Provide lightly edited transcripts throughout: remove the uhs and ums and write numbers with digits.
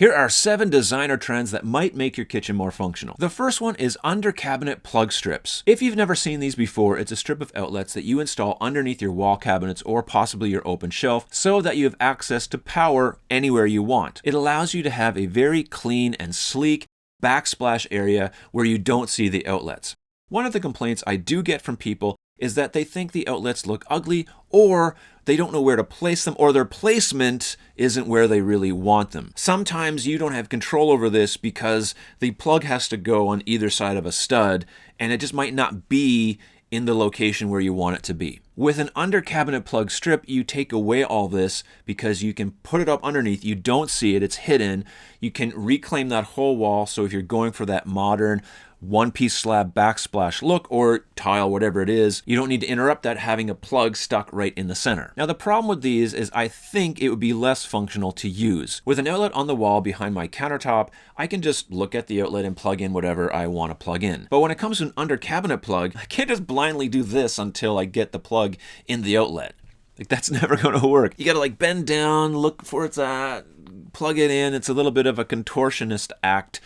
Here are 7 designer trends that might make your kitchen more functional. The first one is under cabinet plug strips. If you've never seen these before, it's a strip of outlets that you install underneath your wall cabinets or possibly your open shelf so that you have access to power anywhere you want. It allows you to have a very clean and sleek backsplash area where you don't see the outlets. One of the complaints I do get from people is that they think the outlets look ugly, or they don't know where to place them, or their placement isn't where they really want them. Sometimes you don't have control over this because the plug has to go on either side of a stud, and it just might not be in the location where you want it to be. With an under cabinet plug strip, you take away all this because you can put it up underneath. You don't see it, it's hidden. You can reclaim that whole wall, so if you're going for that modern one-piece slab backsplash look or tile, whatever it is, you don't need to interrupt that having a plug stuck right in the center. Now the problem with these is I think it would be less functional to use. With an outlet on the wall behind my countertop, I can just look at the outlet and plug in whatever I want to plug in. But when it comes to an under cabinet plug, I can't just blindly do this until I get the plug in the outlet. Like, that's never going to work. You got to like bend down, look for its plug it in. It's a little bit of a contortionist act.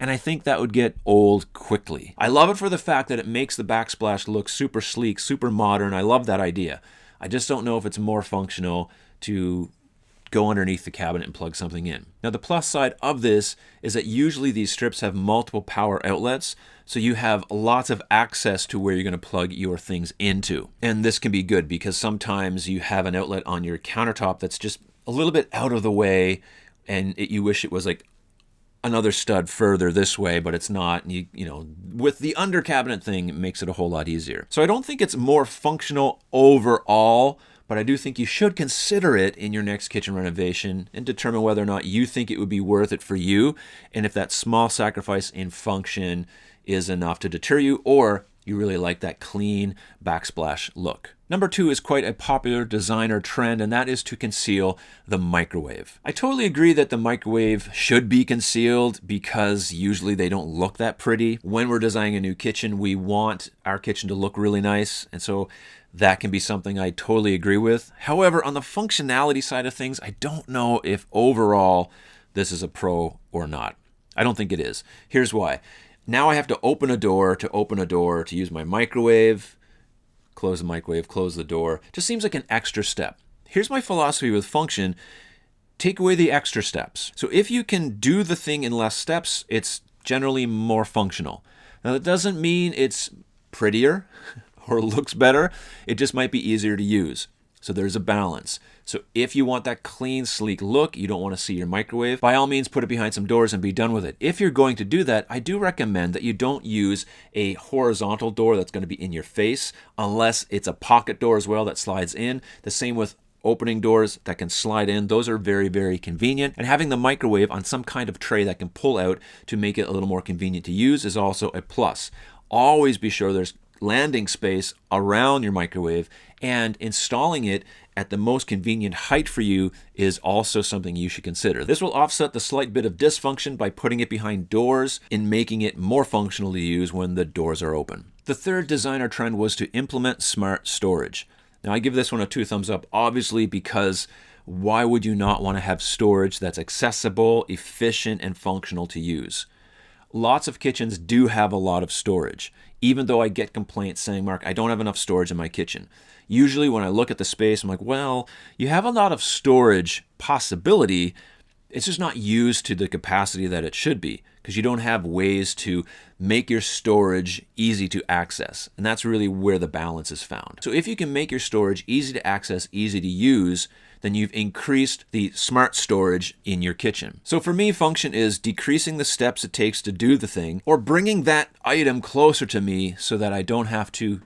And I think that would get old quickly. I love it for the fact that it makes the backsplash look super sleek, super modern. I love that idea. I just don't know if it's more functional to go underneath the cabinet and plug something in. Now the plus side of this is that usually these strips have multiple power outlets, so you have lots of access to where you're going to plug your things into. And this can be good because sometimes you have an outlet on your countertop that's just a little bit out of the way, and you wish it was like another stud further this way, but it's not. You know, with the under cabinet thing, it makes it a whole lot easier. So I don't think it's more functional overall, but I do think you should consider it in your next kitchen renovation and determine whether or not you think it would be worth it for you, and if that small sacrifice in function is enough to deter you, or you really like that clean backsplash look. Number 2 is quite a popular designer trend, and that is to conceal the microwave. I totally agree that the microwave should be concealed because usually they don't look that pretty. When we're designing a new kitchen, we want our kitchen to look really nice, and so that can be something I totally agree with. However, on the functionality side of things, I don't know if overall this is a pro or not. I don't think it is. Here's why. Now I have to open a door to use my microwave, close the microwave, close the door. Just seems like an extra step. Here's my philosophy with function. Take away the extra steps. So if you can do the thing in less steps, it's generally more functional. Now that doesn't mean it's prettier or looks better. It just might be easier to use. So there's a balance. So if you want that clean, sleek look, you don't want to see your microwave, by all means put it behind some doors and be done with it. If you're going to do that, I do recommend that you don't use a horizontal door that's going to be in your face, unless it's a pocket door as well that slides in. The same with opening doors that can slide in. Those are very, very convenient. And having the microwave on some kind of tray that can pull out to make it a little more convenient to use is also a plus. Always be sure there's landing space around your microwave, and installing it at the most convenient height for you is also something you should consider. This will offset the slight bit of dysfunction by putting it behind doors and making it more functional to use when the doors are open. The third designer trend was to implement smart storage. Now I give this one a 2 thumbs up, obviously, because why would you not want to have storage that's accessible, efficient, and functional to use? Lots of kitchens do have a lot of storage, even though I get complaints saying, Mark, I don't have enough storage in my kitchen. Usually when I look at the space, I'm like, well, you have a lot of storage possibility. It's just not used to the capacity that it should be because you don't have ways to make your storage easy to access. And that's really where the balance is found. So if you can make your storage easy to access, easy to use, then you've increased the smart storage in your kitchen. So for me, function is decreasing the steps it takes to do the thing, or bringing that item closer to me so that I don't have to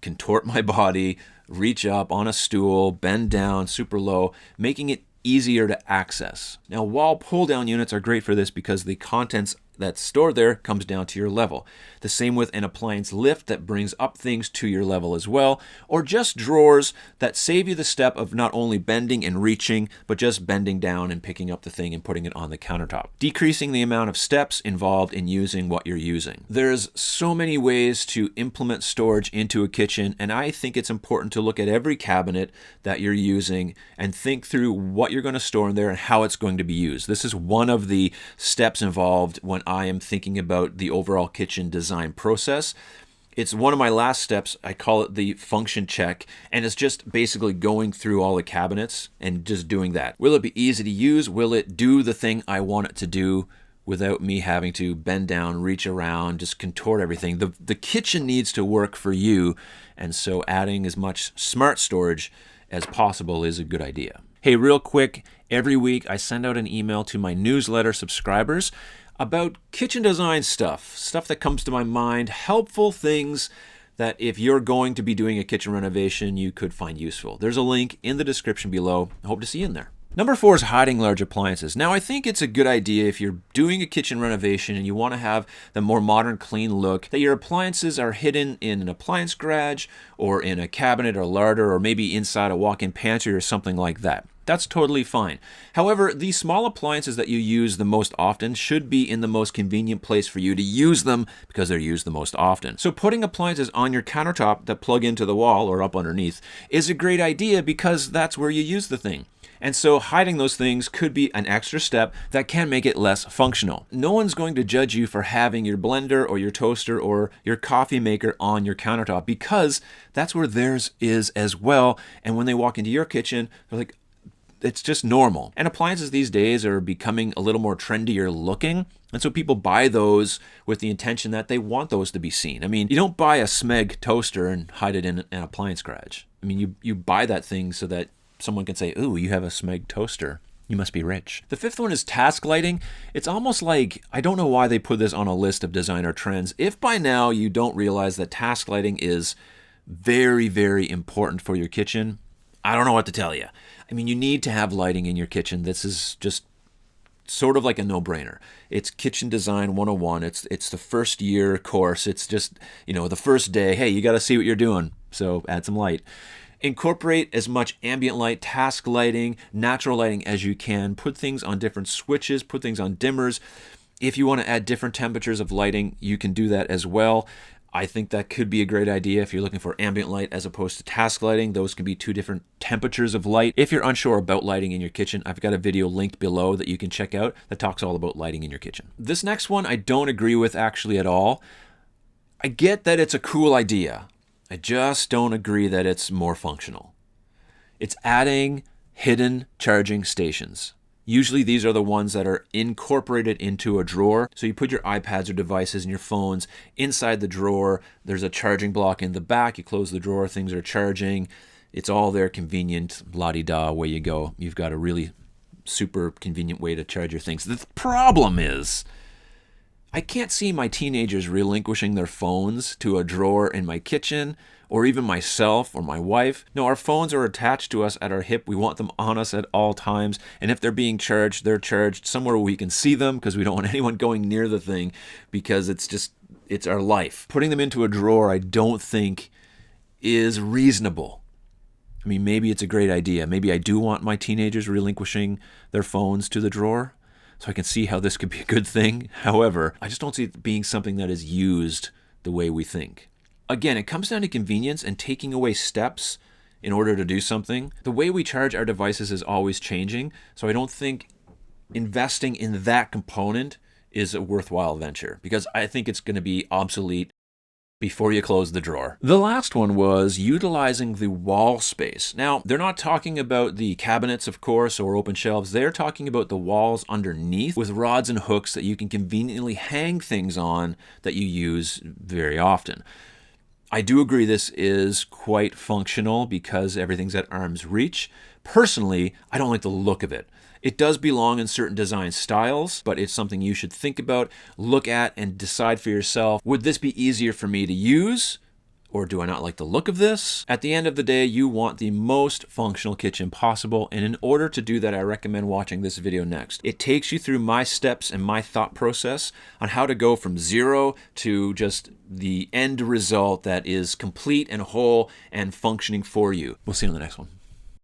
contort my body, reach up on a stool, bend down super low, making it easier to access. Now, wall pull-down units are great for this because the contents that's stored there comes down to your level. The same with an appliance lift that brings up things to your level as well, or just drawers that save you the step of not only bending and reaching, but just bending down and picking up the thing and putting it on the countertop, decreasing the amount of steps involved in using what you're using. There's so many ways to implement storage into a kitchen, and I think it's important to look at every cabinet that you're using and think through what you're going to store in there and how it's going to be used. This is one of the steps involved when I am thinking about the overall kitchen design process. It's one of my last steps. I call it the function check, and it's just basically going through all the cabinets and just doing that. Will it be easy to use? Will it do the thing I want it to do without me having to bend down, reach around, just contort everything? The kitchen needs to work for you, and so adding as much smart storage as possible is a good idea. Hey, real quick, every week I send out an email to my newsletter subscribers about kitchen design stuff that comes to my mind, helpful things that if you're going to be doing a kitchen renovation, you could find useful. There's a link in the description below. I hope to see you in there. Number 4 is hiding large appliances. Now, I think it's a good idea if you're doing a kitchen renovation and you want to have the more modern, clean look, that your appliances are hidden in an appliance garage or in a cabinet or larder or maybe inside a walk-in pantry or something like that. That's totally fine. However, these small appliances that you use the most often should be in the most convenient place for you to use them because they're used the most often. So putting appliances on your countertop that plug into the wall or up underneath is a great idea because that's where you use the thing. And so hiding those things could be an extra step that can make it less functional. No one's going to judge you for having your blender or your toaster or your coffee maker on your countertop because that's where theirs is as well. And when they walk into your kitchen, they're like, it's just normal. And appliances these days are becoming a little more trendier looking. And so people buy those with the intention that they want those to be seen. I mean, you don't buy a Smeg toaster and hide it in an appliance garage. I mean, you buy that thing so that someone can say, ooh, you have a Smeg toaster. You must be rich. The 5th one is task lighting. It's almost like, I don't know why they put this on a list of designer trends. If by now you don't realize that task lighting is very, very important for your kitchen, I don't know what to tell you. I mean, you need to have lighting in your kitchen. This is just sort of like a no-brainer. It's Kitchen Design 101. It's the first year course. It's just, the first day, hey, you got to see what you're doing, so add some light. Incorporate as much ambient light, task lighting, natural lighting as you can. Put things on different switches, put things on dimmers. If you want to add different temperatures of lighting, you can do that as well. I think that could be a great idea if you're looking for ambient light as opposed to task lighting. Those can be 2 different temperatures of light. If you're unsure about lighting in your kitchen, I've got a video linked below that you can check out that talks all about lighting in your kitchen. This next one I don't agree with actually at all. I get that it's a cool idea. I just don't agree that it's more functional. It's adding hidden charging stations. Usually these are the ones that are incorporated into a drawer. So you put your iPads or devices and your phones inside the drawer. There's a charging block in the back. You close the drawer, things are charging. It's all there, convenient, la-di-da, away you go. You've got a really super convenient way to charge your things. The problem is, I can't see my teenagers relinquishing their phones to a drawer in my kitchen, or even myself or my wife. No, our phones are attached to us at our hip. We want them on us at all times. And if they're being charged, they're charged somewhere where we can see them because we don't want anyone going near the thing because it's our life. Putting them into a drawer, I don't think is reasonable. I mean, maybe it's a great idea. Maybe I do want my teenagers relinquishing their phones to the drawer so I can see how this could be a good thing. However, I just don't see it being something that is used the way we think. Again, it comes down to convenience and taking away steps in order to do something. The way we charge our devices is always changing, so I don't think investing in that component is a worthwhile venture because I think it's going to be obsolete before you close the drawer. The last one was utilizing the wall space. Now, they're not talking about the cabinets, of course, or open shelves. They're talking about the walls underneath with rods and hooks that you can conveniently hang things on that you use very often. I do agree this is quite functional because everything's at arm's reach. Personally, I don't like the look of it. It does belong in certain design styles, but it's something you should think about, look at, and decide for yourself. Would this be easier for me to use? Or do I not like the look of this? At the end of the day, you want the most functional kitchen possible, and in order to do that, I recommend watching this video next. It takes you through my steps and my thought process on how to go from zero to just the end result that is complete and whole and functioning for you. We'll see you on the next one.